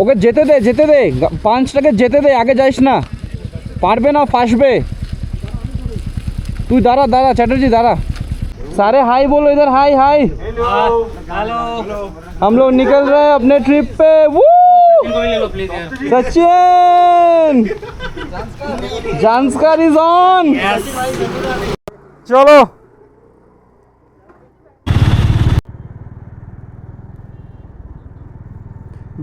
ওকে যেতে দে পাঁচটাকে যেতে দে, আগে যাইস না, পারবে না, ফাঁসবে। তুই দাঁড়া चैटर्जी दारा। सारे हाई बोलो इधर, हाई हाई। हम लोग निकल रहे हैं अपने ट्रिप पे। Sachin Zanskar is on. चलो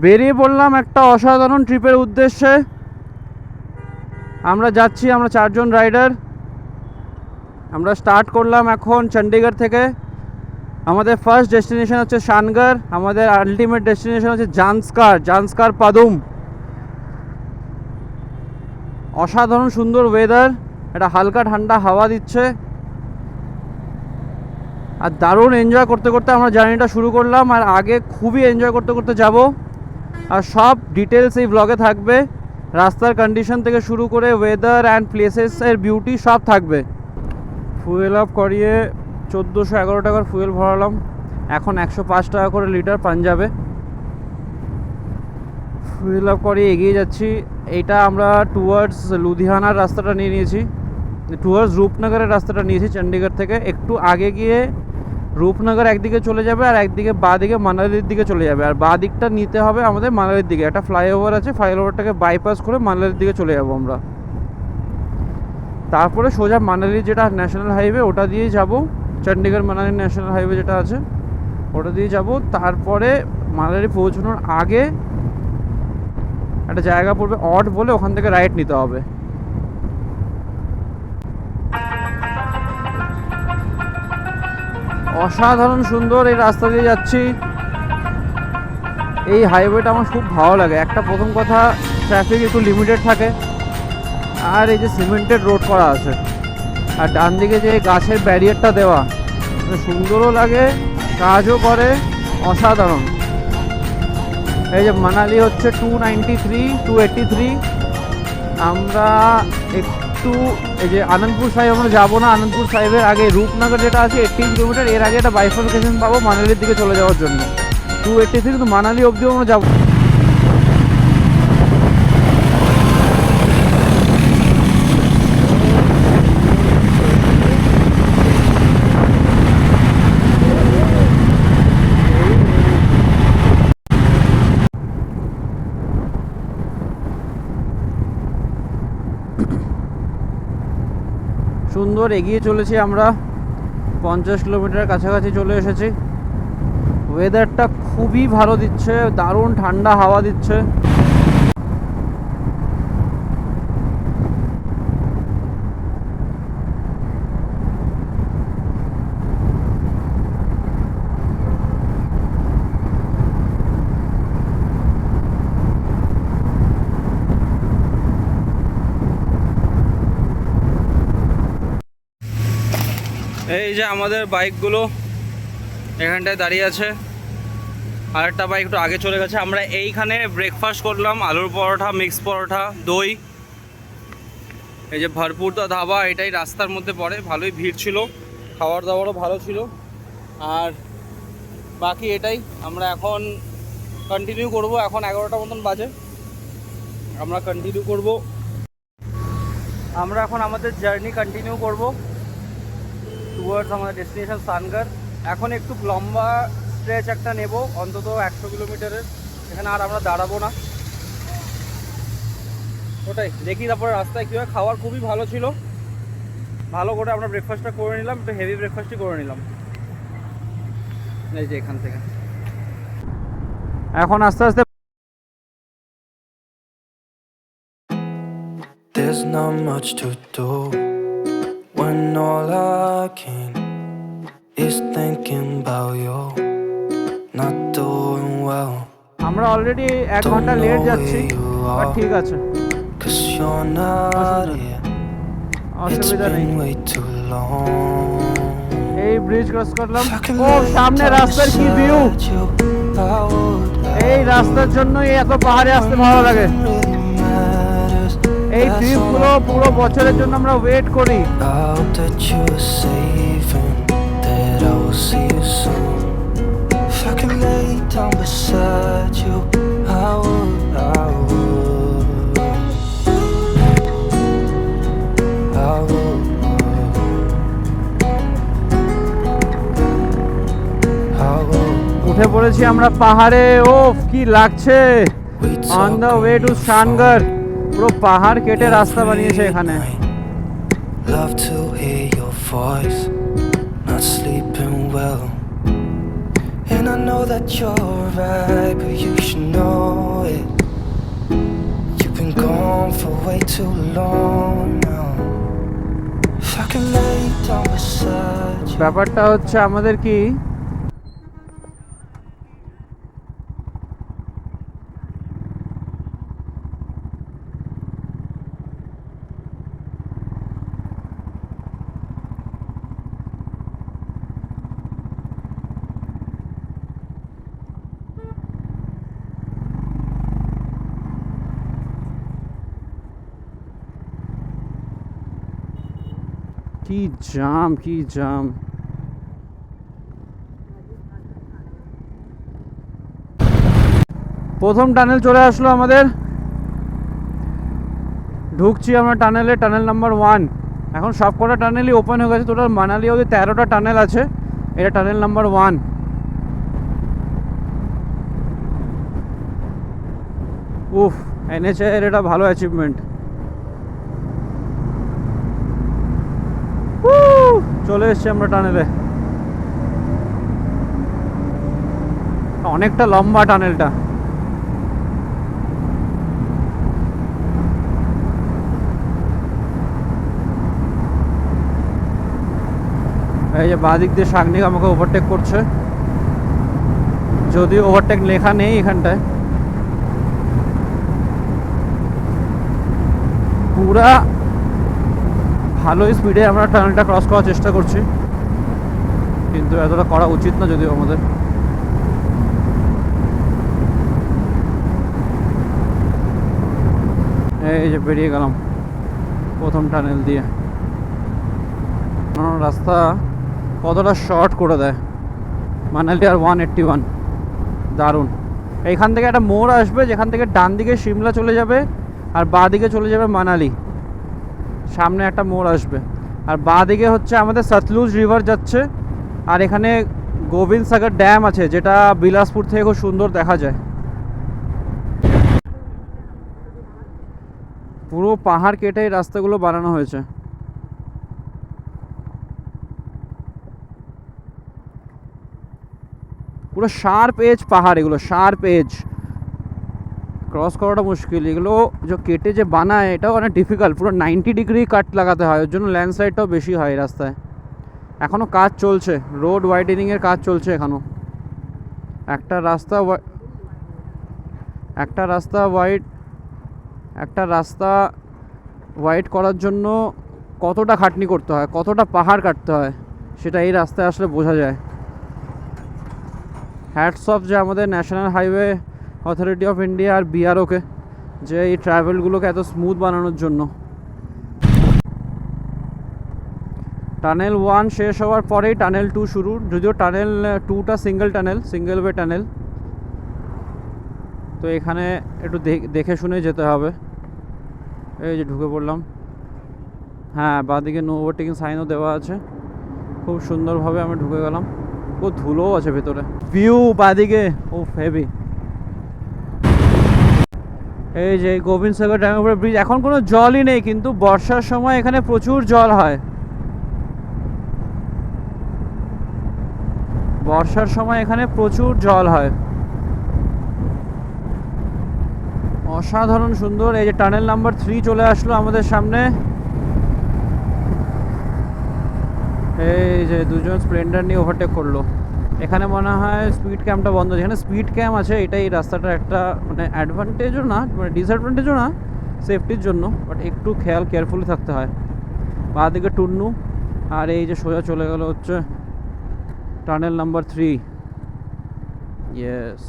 বেরিয়ে পড়লাম একটা অসাধারণ ট্রিপের উদ্দেশ্যে। আমরা যাচ্ছি, আমরা 4 জন রাইডার। আমরা স্টার্ট করলাম এখন চণ্ডীগড় থেকে। আমাদের ফার্স্ট ডেস্টিনেশন হচ্ছে শানগড়, আমাদের আলটিমেট ডেস্টিনেশন হচ্ছে জান্সকার পাদুম। অসাধারণ সুন্দর ওয়েদার, একটা হালকা ঠান্ডা হাওয়া দিচ্ছে, আর দারুণ এনজয় করতে করতে আমরা জার্নিটা শুরু করলাম। আর আগে খুবই এনজয় করতে করতে যাব, আর সব ডিটেলস এই ব্লগে থাকবে। রাস্তার কন্ডিশন থেকে শুরু করে ওয়েদার অ্যান্ড প্লেসেসের বিউটি সব থাকবে। ফুয়েল আপ করিয়ে 1411 টাকার ফুয়েল ভরালাম, এখন 105 টাকা করে লিটার পাঞ্জাবে। ফুয়েল আপ করিয়ে এগিয়ে যাচ্ছি। এইটা আমরা টুয়ার্ডস লুধিয়ানার রাস্তাটা নিয়েছি, টুয়ার্ডস রূপনগরের রাস্তাটা নিয়েছি। চণ্ডীগড় থেকে একটু আগে গিয়ে রূপনগর একদিকে চলে যাবে, আর একদিকে বাঁ দিকে মানালির দিকে চলে যাবে। আর বাঁ দিকটা নিতে হবে আমাদের মানালির দিকে, একটা ফ্লাইওভার আছে, ফ্লাইওভারটাকে বাইপাস করে মানালির দিকে চলে যাব আমরা। তারপরে সোজা মানালি যেটা ন্যাশনাল হাইওয়ে ওটা দিয়েই যাব, চণ্ডীগড় মানালি ন্যাশনাল হাইওয়ে যেটা আছে ওটা দিয়ে যাব। তারপরে মানালি পৌঁছানোর আগে একটা জায়গা পড়বে অট বলে, ওখান থেকে রাইট নিতে হবে। অসাধারণ সুন্দর এই রাস্তা দিয়ে যাচ্ছি। এই হাইওয়েটা আমার খুব ভালো লাগে। একটা প্রথম কথা, ট্রাফিক একটু লিমিটেড থাকে, আর এই যে সিমেন্টেড রোড করা আছে, আর ডান দিকে যে গাছের ব্যারিয়ারটা দেওয়া, সুন্দরও লাগে, কাজও করে, অসাধারণ। এই যে মানালি হচ্ছে 283। আমরা একটু এই যে আনন্দপুর সাহেব আমরা যাবো না, আনন্দপুর সাহেবের আগে রূপনগর যেটা আছে 18 কিলোমিটার, এর আগে একটা বাইফার্কেশন পাবো মানালির দিকে চলে যাওয়ার জন্য। 283 কিন্তু মানালি অবধিও আমরা যাবো। সুন্দর এগিয়ে চলেছি আমরা, 50 কিলোমিটার কাছাকাছি চলে এসেছি। ওয়েদারটা খুবই ভালো দিচ্ছে, দারুণ ঠান্ডা হাওয়া দিচ্ছে। এই যে আমাদের বাইকগুলো এখানটায় দাঁড়িয়ে আছে, আরেকটা বাইক একটু আগে চলে গেছে। আমরা এইখানে ব্রেকফাস্ট করলাম, আলুর পরোটা, মিক্স পরোটা, দই। এই যে ভরপুরদা ধাবা, এটাই রাস্তার মধ্যে পড়ে, ভালোই ভিড় ছিল, খাবার দাবারও ভালো ছিল। আর বাকি এটাই, আমরা এখন কন্টিনিউ করব। এখন 11টা মতন বাজে, আমরা কন্টিনিউ করব। আমরা এখন আমাদের জার্নি কন্টিনিউ করব টুয়ার্ডস আমাদের ডেস্টিনেশন শানগড়। এখন একটু লম্বা স্ট্রেচ একটা নেব, অন্তত 100 কিলোমিটারের। এখানে আর আমরা দাঁড়াবো না, ওটাই দেখি। তারপরে রাস্তায় কী হয়। খাবার খুবই ভালো ছিল, ভালো করে আমরা ব্রেকফাস্টটা করে নিলাম, একটু হেভি ব্রেকফাস্টই করে নিলাম। এই যে এখান থেকে এখন আস্তে আস্তে There's not much to do when all I can is thinking about you, not doing well. আমরা অলরেডি 1 ঘন্টা লেট যাচ্ছি, বাট ঠিক আছে, 'Cause you're not here. It's অসুবিধা নেই। been way too long. এই ব্রিজ ক্রস করলাম, ও সামনে রাস্তার কি ভিউ! এই রাস্তার জন্যই এত পাহাড়ে আসতে ভালো লাগে। এই ট্রিপগুলো পুরো বছরের জন্য আমরা ওয়েট করি। If I can lay down beside you, I would. পড়েছি আমরা পাহাড়ে। ও কি লাগছে! We on talk the way to Shangarh. পুরো পাহাড় কেটে রাস্তা বানিয়েছে এখানে। Love to hear your voice, not sleeping well. And I know that you're right, but you should know it. You've been gone for way too long now. If I can lay down beside you. ব্যাপারটা হচ্ছে আমাদের কি, কি জাম, কি জাম! প্রথম tunnel চলে আসলো আমাদের। ঢুকছি আমরা টানেলে, টানেল নাম্বার 1। এখন সব কটা টানেলই ওপেন হয়ে গেছে। টোটাল মানালি অবধি 13টা টানেল আছে। এটা টানেল নাম্বার 1। উফ, এনএচএর এটা ভালো অ্যাচিভমেন্ট। চলে এসছি আমরা টানেলে। অনেকটা লম্বা টানেলটা। এই যে বাদিক দিয়ে সাগনিক আমাকে ওভারটেক করছে, যদিও ওভারটেক লেখা নেই এখানটায়। পুরা ভালোই স্পিডে আমরা টানেলটা ক্রস করার চেষ্টা করছি, কিন্তু এতটা করা উচিত না যদিও আমাদের। এই যে বেরিয়ে গেলাম প্রথম টানেল দিয়ে। রাস্তা কতটা শর্ট করে দেয় মানালি আর 181, দারুণ। এইখান থেকে একটা মোড় আসবে যেখান থেকে ডান দিকে সিমলা চলে যাবে আর বাঁ দিকে চলে যাবে মানালি। সামনে একটা মোড় আসবে আর বাঁ দিকে হচ্ছে আমাদের সতলুজ রিভার যাচ্ছে। আর এখানে গোবিন্দ সাগর ড্যাম আছে, যেটা বিলাসপুর থেকে খুব সুন্দর দেখা যায়। পুরো পাহাড় কেটে এই রাস্তাগুলো বানানো হয়েছে। পুরো শার্প এজ পাহাড়, এগুলো শার্প এজ, ক্রস করাটা মুশকিল। এগুলো যে কেটে যে বানায় এটাও অনেক ডিফিকাল্ট। পুরো 90 ডিগ্রি কাট লাগাতে হয়, ওর জন্য ল্যান্ডস্লাইডটাও বেশি হয় এই রাস্তায়। এখনও কাজ চলছে, রোড ওয়াইডেনিংয়ের কাজ চলছে এখনও। একটা রাস্তা ওয়াইড করার জন্য কতটা খাটনি করতে হয়, কতটা পাহাড় কাটতে হয়, সেটা এই রাস্তায় আসলে বোঝা যায়। হ্যাটস অফ যে আমাদের National Highway Authority of India আর বিআরওকে, যে এই ট্রাভেলগুলোকে এত স্মুথ বানানোর জন্য। টানেল 1 শেষ হওয়ার পরেই টানেল 2 শুরু, যদিও টানেল 2টা সিঙ্গেল ওয়ে টানেল। তো এখানে একটু দেখে শুনে যেতে হবে। এই যে ঢুকে পড়লাম। হ্যাঁ, বাঁদিকে নো ওভারটেকিং সাইনও দেওয়া আছে। খুব সুন্দরভাবে আমরা ঢুকে গেলাম। ও ধুলোও আছে ভেতরে। ভিউ বাঁদিকে ও হেভি। এই যে গোবিন্দ সাগর ড্যামের উপরে ব্রিজ, এখন কোনো জলই নেই, কিন্তু বর্ষার সময় এখানে প্রচুর জল হয়। বর্ষার সময় এখানে প্রচুর জল হয়। অসাধারণ সুন্দর। এই যে টানেল নাম্বার 3 চলে আসলো আমাদের সামনে। এই যে দুজন স্প্লেন্ডার নিয়ে ওভারটেক করলো। এখানে মনে হয় স্পিড ক্যামটা বন্ধ। যেখানে স্পিড ক্যাম আছে, এটাই এই রাস্তাটার একটা মানে অ্যাডভান্টেজও না, মানে ডিসঅ্যাডভান্টেজও না, সেফটির জন্য। বাট একটু কেয়ারফুলি থাকতে হয়। বাঁ দিকে টুন্নু, আর এই যে সোজা চলে গেল হচ্ছে টানেল নাম্বার 3। ইয়েস,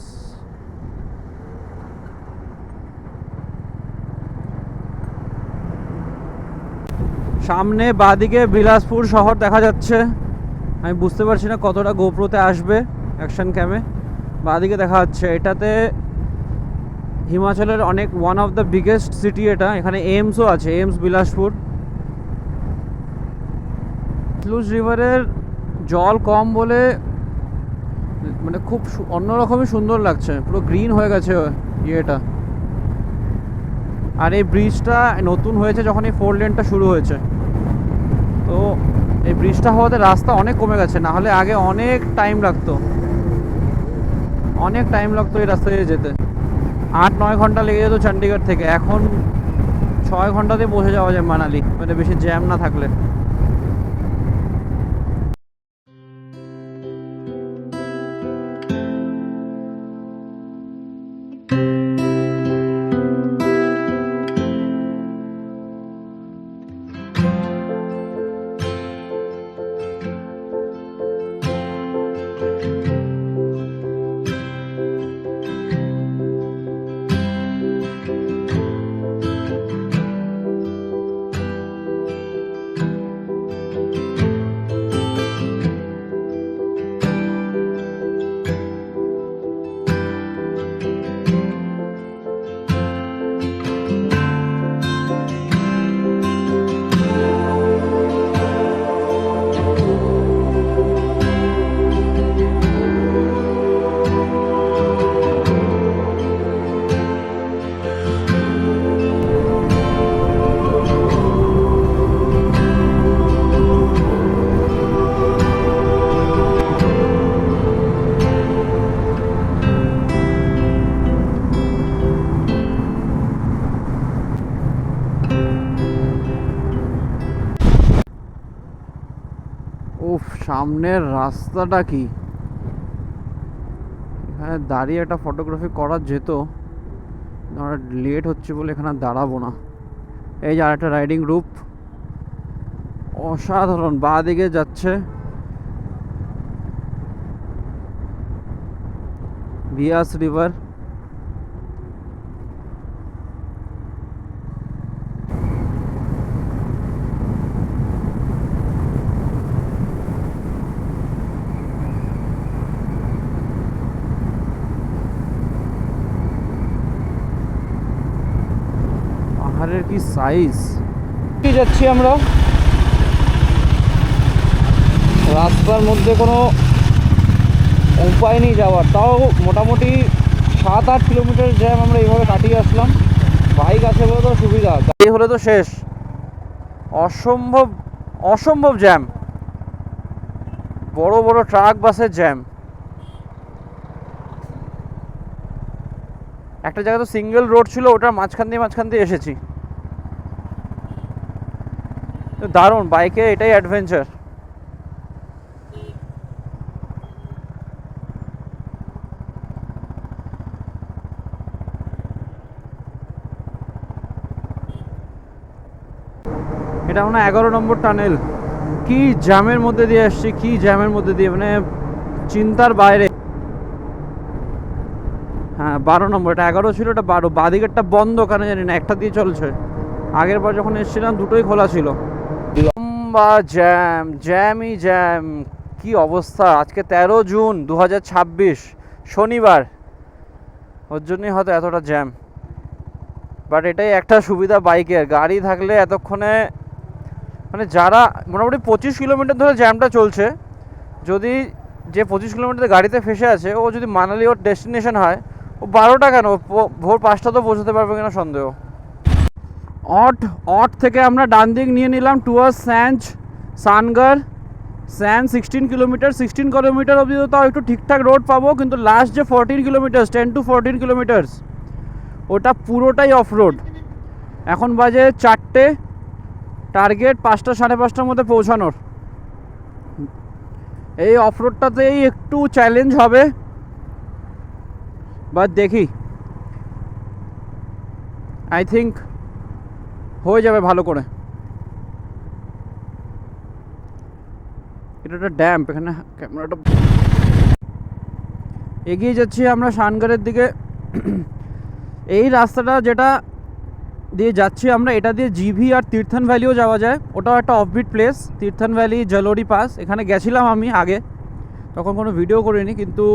সামনে বাঁদিকে বিলাসপুর শহর দেখা যাচ্ছে। আমি বুঝতে পারছি না কতটা গোপ্রোতে আসবে অ্যাকশন ক্যামে। বাঁদিকে দেখা যাচ্ছে, এটাতে হিমাচলের অনেক one of the biggest city এটা। এখানে এইমসও আছে, এইমস বিলাসপুর। সতলুজ রিভারের জল কম বলে মানে খুব অন্যরকমই সুন্দর লাগছে, পুরো গ্রিন হয়ে গেছে ইয়েটা। আর এই ব্রিজটা নতুন হয়েছে যখন এই 4 লেনটা শুরু হয়েছে, তো এই ব্রিজটা হওয়াতে রাস্তা অনেক কমে গেছে, না হলে আগে অনেক টাইম লাগতো এই রাস্তা দিয়ে যেতে। 8-9 ঘন্টা লেগে যেত চণ্ডীগড় থেকে, এখন 6 ঘন্টাতে পৌঁছে যাওয়া যায় মানালি, মানে বেশি জ্যাম না থাকলে। উফ, সামনের রাস্তাটা কি! এখানে দাঁড়িয়ে একটা ফটোগ্রাফি করা যেত, আমার লেট হচ্ছে বলে এখানে দাঁড়াবো না। এই যে আরেকটা রাইডিং গ্রুপ, অসাধারণ। বাঁ দিকে যাচ্ছে বিয়াস রিভার। পাহাড়ের কি সাইজ! কি যাচ্ছি আমরা, রাস্তার মধ্যে কোনো উপায় নেই যাওয়ার, তাও মোটামুটি 7-8 কিলোমিটার জ্যাম আমরা এইভাবে কাটিয়ে আসলাম। বাইক আছে বলে তো সুবিধা, গাড়ি হলে তো শেষ, অসম্ভব জ্যাম, বড় বড় ট্রাক বাসের জ্যাম। একটা জায়গায় তো সিঙ্গেল রোড ছিল, ওটার মাঝখান দিয়ে এসেছি। দারুণ, বাইকে এটাই অ্যাডভেঞ্চার। এটা মনে হয় 11 নম্বর টানেল। কি জ্যামের মধ্যে দিয়ে আসছি, মানে চিন্তার বাইরে। হ্যাঁ 12 নম্বর, এটা 11 ছিল, এটা 12। বাদিকেরটা বন্ধ, কেন জানি না, একটা দিয়ে চলছে। আগের বার যখন এসেছিলাম দুটোই খোলা ছিল। লম্বা জ্যামই জ্যাম, কি অবস্থা! আজকে 13 জুন 2026, শনিবার, ওর জন্যই হয়তো এতটা জ্যাম। বাট এটাই একটা সুবিধা বাইকের, গাড়ি থাকলে এতক্ষণে মানে যারা মোটামুটি 25 কিলোমিটার ধরে জ্যামটা চলছে, যদি যে 25 কিলোমিটার গাড়িতে ফেসে আছে ও যদি মানালি ওর ডেস্টিনেশন হয়, ও 12টা কেন, ভোর 5টা তো পৌঁছতে পারবে কিনা সন্দেহ। অট থেকে আমরা ডান দিক নিয়ে নিলাম টুয়ার্স সানগড়। 16 কিলোমিটার, 16 কিলোমিটার অবধি তো তাও একটু ঠিকঠাক রোড পাবো, কিন্তু লাস্ট যে 14 কিলোমিটার, 10 to 14 কিলোমিটার্স, ওটা পুরোটাই অফ রোড। এখন বাজে 4টে, টার্গেট 5টা 5:30টার মধ্যে পৌঁছানোর। এই অফ রোডটাতেই একটু চ্যালেঞ্জ হবে, বাট দেখি, আই থিঙ্ক হয়ে যাবে ভালো করে। এটা একটা ড্যাম্প, এখানে ক্যামেরাটা। এগিয়ে যাচ্ছি আমরা সানগড়ের দিকে। এই রাস্তাটা যেটা দিয়ে যাচ্ছি আমরা, এটা দিয়ে জিভি আর তীর্থন ভ্যালিও যাওয়া যায়, ওটাও একটা অফবিট প্লেস। তীর্থন ভ্যালি, জলোরি পাস, এখানে গেছিলাম আমি আগে, তখন কোনো ভিডিও করিনি, কিন্তু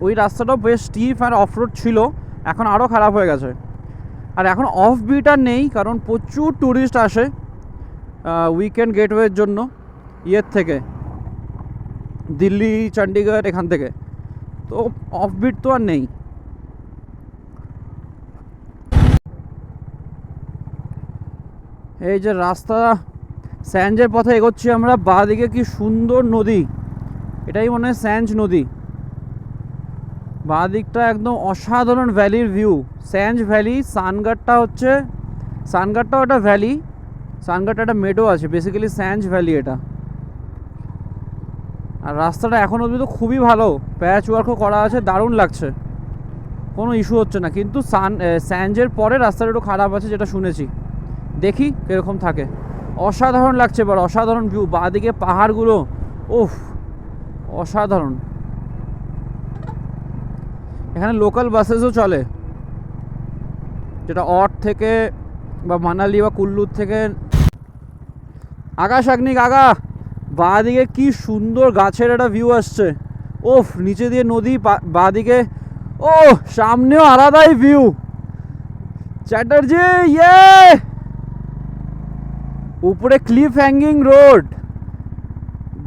ওই রাস্তাটাও বেশ স্টিফ আর অফ রোড ছিল, এখন আরও খারাপ হয়ে গেছে। আর এখন অফবিট আর নেই, কারণ প্রচুর ট্যুরিস্ট আসে উইকেন্ড গেটওয়ের জন্য, ইয়ের থেকে, দিল্লি, চণ্ডীগড়, এখান থেকে। তো অফবিট তো আর নেই। এই যে রাস্তা স্যাঞ্জের পথে এগোচ্ছি আমরা, বাঁদিকে কি সুন্দর নদী, এটাই মনে হয় স্যাঞ্জ নদী। বাঁদিকটা একদম অসাধারণ ভ্যালির ভিউ, স্যাঞ্জ ভ্যালি। সানগারটাও একটা ভ্যালি, সানগারটা একটা মেডো আছে, বেসিক্যালি স্যাঞ্জ ভ্যালি এটা। আর রাস্তাটা এখন অবধি তো খুবই ভালো, প্যাচ ওয়ার্কও করা আছে, দারুণ লাগছে, কোনো ইস্যু হচ্ছে না। কিন্তু স্যাঞ্জের পরে রাস্তাটা একটু খারাপ আছে যেটা শুনেছি, দেখি কীরকম থাকে। অসাধারণ লাগছে এবার, অসাধারণ ভিউ, বাঁদিকে পাহাড়গুলো, ওফ অসাধারণ। এখানে লোকাল বাসেসও চলে, যেটা অট থেকে বা মানালি বা কুল্লুর থেকে। আকাশ আগ্নিক আগা, বাঁদিকে কি সুন্দর গাছের একটা ভিউ আসছে, ওফ নিচে দিয়ে নদী, বাঁদিকে ও সামনেও আলাদাই ভিউ। চ্যাটার্জি ইয়ে, উপরে cliff hanging road,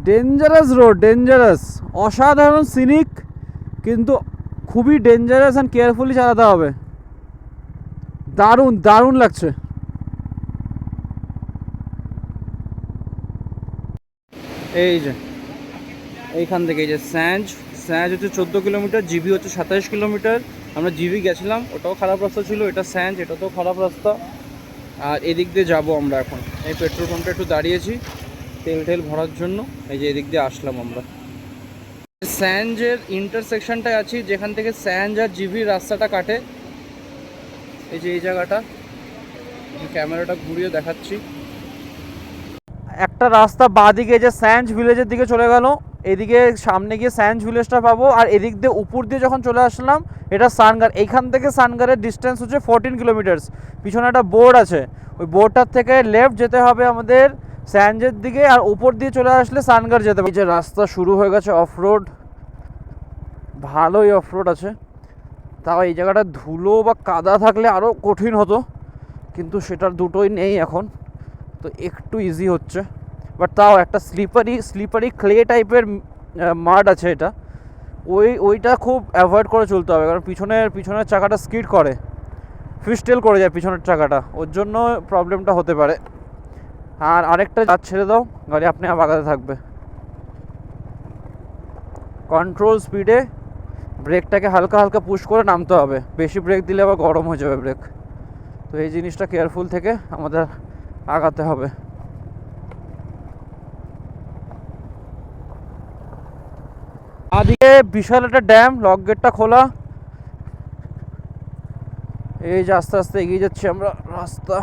dangerous road, dangerous, অসাধারণ সিনিক, কিন্তু খুবই ডেঞ্জারাস অ্যান্ড কেয়ারফুলি চালাতে হবে। দারুণ দারুণ লাগছে। এই যে এইখান থেকে এই যে স্যাঞ্জ হচ্ছে 14 কিলোমিটার, জিবি হচ্ছে 27 কিলোমিটার। আমরা জিবি গেছিলাম, ওটাও খারাপ রাস্তা ছিল, এটা স্যাঞ্জ, এটাতেও খারাপ রাস্তা। আর এদিক দিয়ে যাবো আমরা এখন, এই পেট্রোল পাম্পটা একটু দাঁড়িয়েছি তেল ভরার জন্য। এই যে এদিক দিয়ে আসলাম আমরা, স্যাঞ্জের ইন্টারসেকশনটায় আছি, যেখান থেকে স্যাঞ্জ আর জিবির রাস্তাটা কাটে। এই যে এই জায়গাটা, ক্যামেরাটা ঘুরিয়ে দেখাচ্ছি। একটা রাস্তা বাঁদিকে যে স্যাঞ্জ ভিলেজের দিকে চলে গেল, এদিকে সামনে গিয়ে স্যাঞ্জ ভিলেজটা পাবো। আর এদিক দিয়ে উপর দিয়ে যখন চলে আসলাম, এটা সানগার। এইখান থেকে সানগারের ডিস্টেন্স হচ্ছে 14 কিলোমিটার্স। পিছনে একটা বোর্ড আছে, ওই বোর্ডটার থেকে লেফট যেতে হবে আমাদের স্যাঞ্জের দিকে, আর উপর দিয়ে চলে আসলে সানগার যেতে হবে। এই যে রাস্তা শুরু হয়ে গেছে অফরোড, ভালোই অফরোড আছে। তাও এই জায়গাটা ধুলো বা কাদা থাকলে আরও কঠিন হতো, কিন্তু সেটার দুটোই নেই এখন, তো একটু ইজি হচ্ছে। বাট তাও একটা স্লিপারি ক্লে টাইপের মাড আছে এটা, ওইটা খুব অ্যাভয়েড করে চলতে হবে, কারণ পিছনের চাকাটা স্কিড করে, ফিস্টেল করে যায় পিছনের চাকাটা, ওর জন্য প্রবলেমটা হতে পারে। আর আরেকটা ছেড়ে দাও, গাড়ি আপনি আগাতে থাকবে। কন্ট্রোল স্পিডে ব্রেকটাকে হালকা হালকা পুশ করে নামতে হবে, বেশি ব্রেক দিলে আবার গরম হয়ে যাবে ব্রেক। তো এই জিনিসটা কেয়ারফুল থেকে আমাদের আগাতে হবে। আদিকে বিশাল একটা ড্যাম, লক গেটটা খোলা। এই যে আস্তে আস্তে এগিয়ে যাচ্ছি আমরা রাস্তা।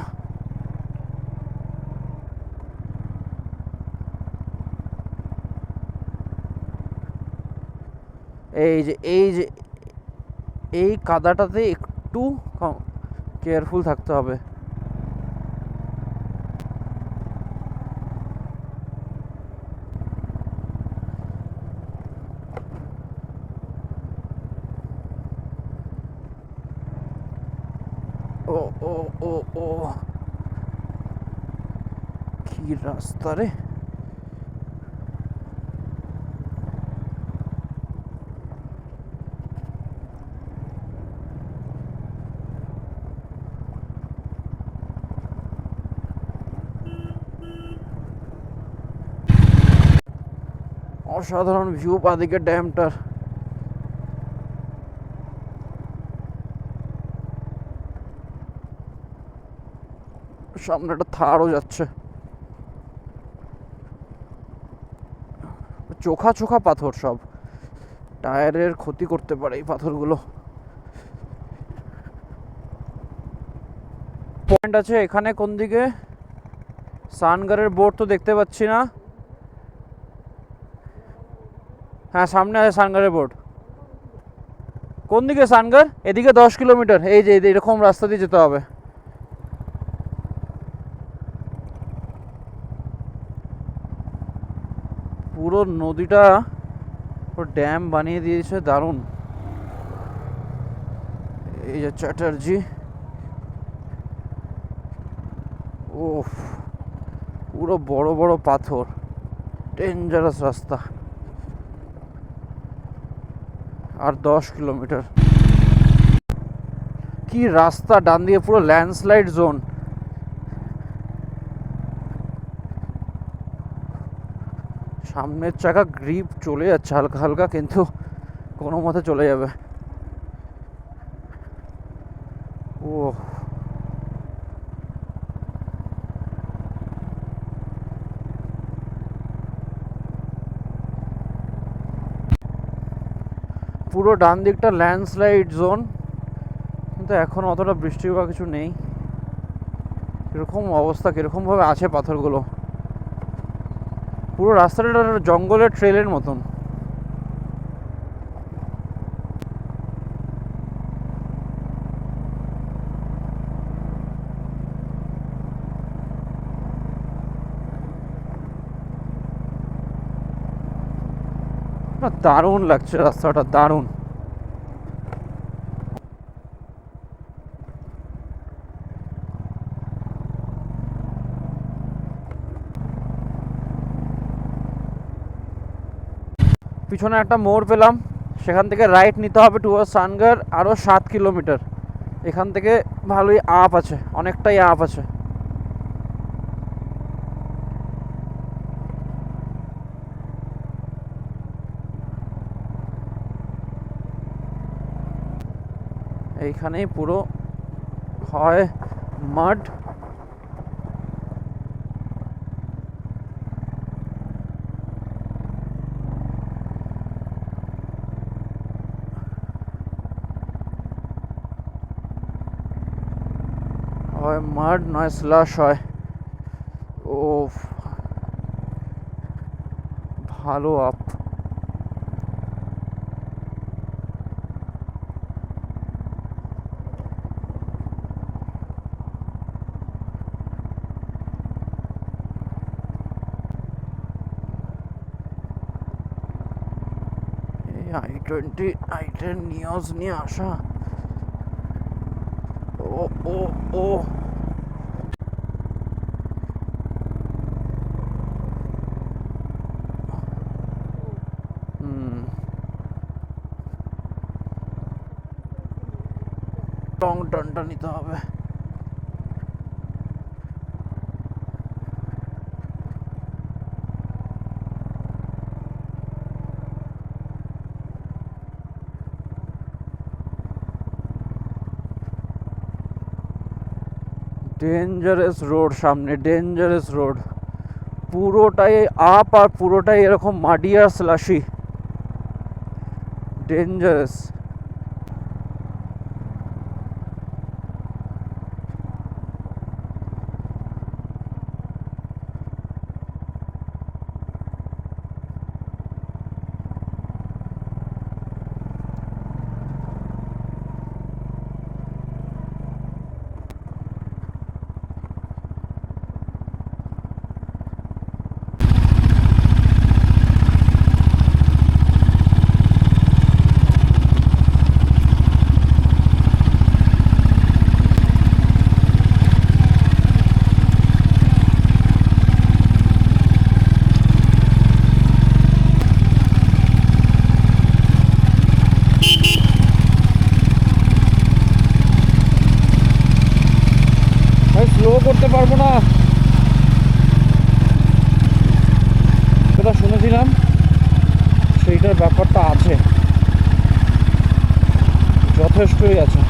এই কাদাটাতে একটু কেয়ারফুল থাকতে হবে। ও ও ও ও কি রাস্তা রে! অসাধারণ ভিউ বাঁদিকে ড্যামটার। সামনে একটা থারও যাচ্ছে, চোখা চোখা পাথর, সব টায়ারের ক্ষতি করতে পারে এই পাথরগুলো। পয়েন্ট আছে এখানে কোন দিকে? সানগারের বোর্ড তো দেখতে পাচ্ছি না। হ্যাঁ সামনে আছে সানগারের বোর্ড। কোন দিকে সানগার? এদিকে 10 কিলোমিটার। এই যে এরকম রাস্তা দিয়ে যেতে হবে। পুরো নদীটা ড্যাম বানিয়ে দিয়েছে, দারুণ। এই যে চ্যাটার্জি, ওফ পুরো বড় বড় পাথর, ডেঞ্জারাস রাস্তা। আর 10 কিলোমিটার। কি রাস্তা, ডান দিয়ে পুরো ল্যান্ডস্লাইড জোন। সামনের চাকা গ্রিপ চলে যাচ্ছে হালকা হালকা, কিন্তু কোনো মতে চলে যাবে। ও পুরো ডান দিকটা ল্যান্ডস্লাইড জোন, কিন্তু এখন অতটা বৃষ্টি বা কিছু নেই। কীরকম অবস্থা, কীরকমভাবে আছে পাথরগুলো। পুরো রাস্তাটা জঙ্গলের ট্রেলের মতন। না, দারুণ লাগছে রাস্তাটা, দারুণ। পিছনে একটা মোড় পেলাম, সেখান থেকে রাইট নিতে হবে টুয়ার্ডস সানগড়, আরও 7 কিলোমিটার। এখান থেকে ভালোই আপ আছে, অনেকটাই আপ আছে। এইখানেই পুরো হয় মাড। হয় মাড নয় স্লাশ হয়। ও ভালো আপ। i20 i10 নিউজ নিয়ে আসা। ও ও ও লং টার্নটা নিতে হবে। ডেঞ্জারাস রোড সামনে, ডেঞ্জারাস রোড। পুরোটাই আপ আর পুরোটাই এরকম মাটি আর স্লাশি, ডেঞ্জারাস। স্লো করতে পারবো না, সেটা শুনেছিলাম, সেইটার ব্যাপারটা আছে, যথেষ্টই আছে।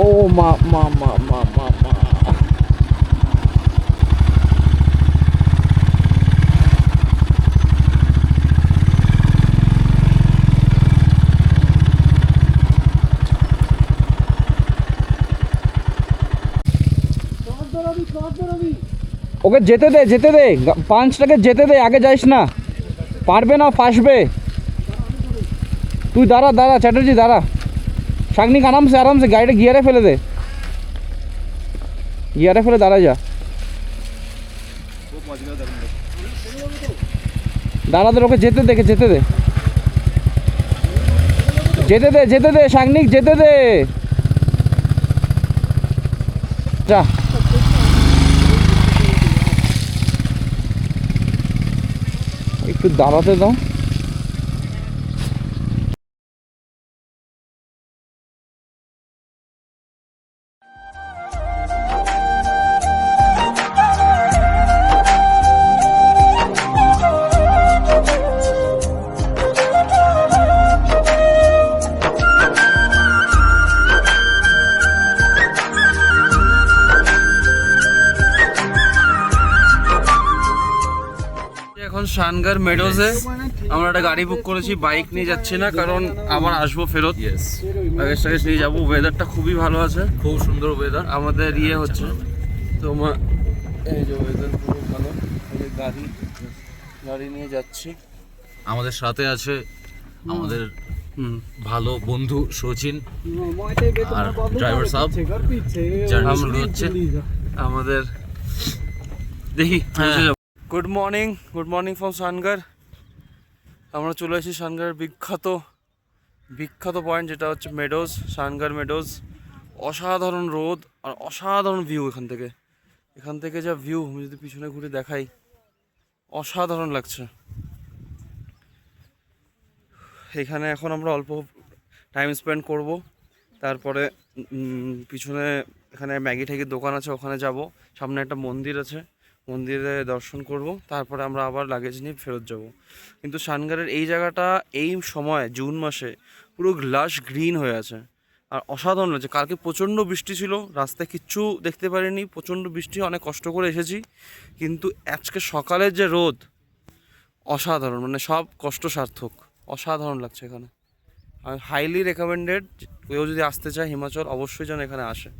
ও মা মা মা মা মা মা। ওকে যেতে দে, যেতে দে, পাঁচটাকে যেতে দে, আগে যাইস না, পারবে না, ফাঁসবে। তুই দাঁড়া দাঁড়া চ্যাটার্জি, দাঁড়া। শাগনিক আরাম সে গাড়িটা গিয়ারে ফেলে দে, গিয়ারে ফেলে দাঁড়া যা। দাঁড়াতে ওকে যেতে দে, যেতে দে, যেতে দে, যেতে দে সাংনিক, যেতে দে, যা। একটু দাঁড়াতে দাও। এখন শানগার মেডোজে আমরা একটা গাড়ি বুক করেছি, বাইক নিয়ে যাচ্ছি না কারণ আবার আসবো ফেরত। লাগেজ টাগেজ নিয়ে যাবো। ওয়েদারটা খুবই ভালো আছে, খুব সুন্দর ওয়েদার। আমাদের ইয়ে হচ্ছে তোমার এই যে ওয়েদার খুব ভালো, গাড়ি নিয়ে যাচ্ছি। আমাদের সাথে আছে আমাদের ভালো বন্ধু সচিন আর ড্রাইভার সাহেব। আমরা হচ্ছে আমাদের দেখি। Good morning from Shangarh. আমরা চলে এসেছি শানগারের বিখ্যাত পয়েন্ট, যেটা হচ্ছে মেডোজ, শানগার মেডোজ। অসাধারণ রোদ আর অসাধারণ ভিউ এখান থেকে যা ভিউ, আমি যদি পিছনে ঘুরে দেখাই, অসাধারণ লাগছে। এখানে এখন আমরা অল্প টাইম স্পেন্ড করব, তারপরে পিছনে এখানে ম্যাগি ট্যাগির দোকান আছে, ওখানে যাব। সামনে একটা মন্দির আছে, মন্দিরে দর্শন করব, তারপরে আমরা আবার লাগেজ নিয়ে ফেরত যাব। কিন্তু শানগারের এই জায়গাটা এই সময় জুন মাসে পুরো লাশ গ্রিন হয়ে আছে আর অসাধারণ লাগছে। কালকে প্রচণ্ড বৃষ্টি ছিল, রাস্তায় কিচ্ছু দেখতে পারিনি, প্রচণ্ড বৃষ্টি, অনেক কষ্ট করে এসেছি। কিন্তু আজকে সকালের যে রোদ, অসাধারণ, মানে সব কষ্ট সার্থক। অসাধারণ লাগছে এখানে। আমি হাইলি রেকমেন্ডেড, কেউ যদি আসতে চায় হিমাচল অবশ্যই যেন এখানে আসে।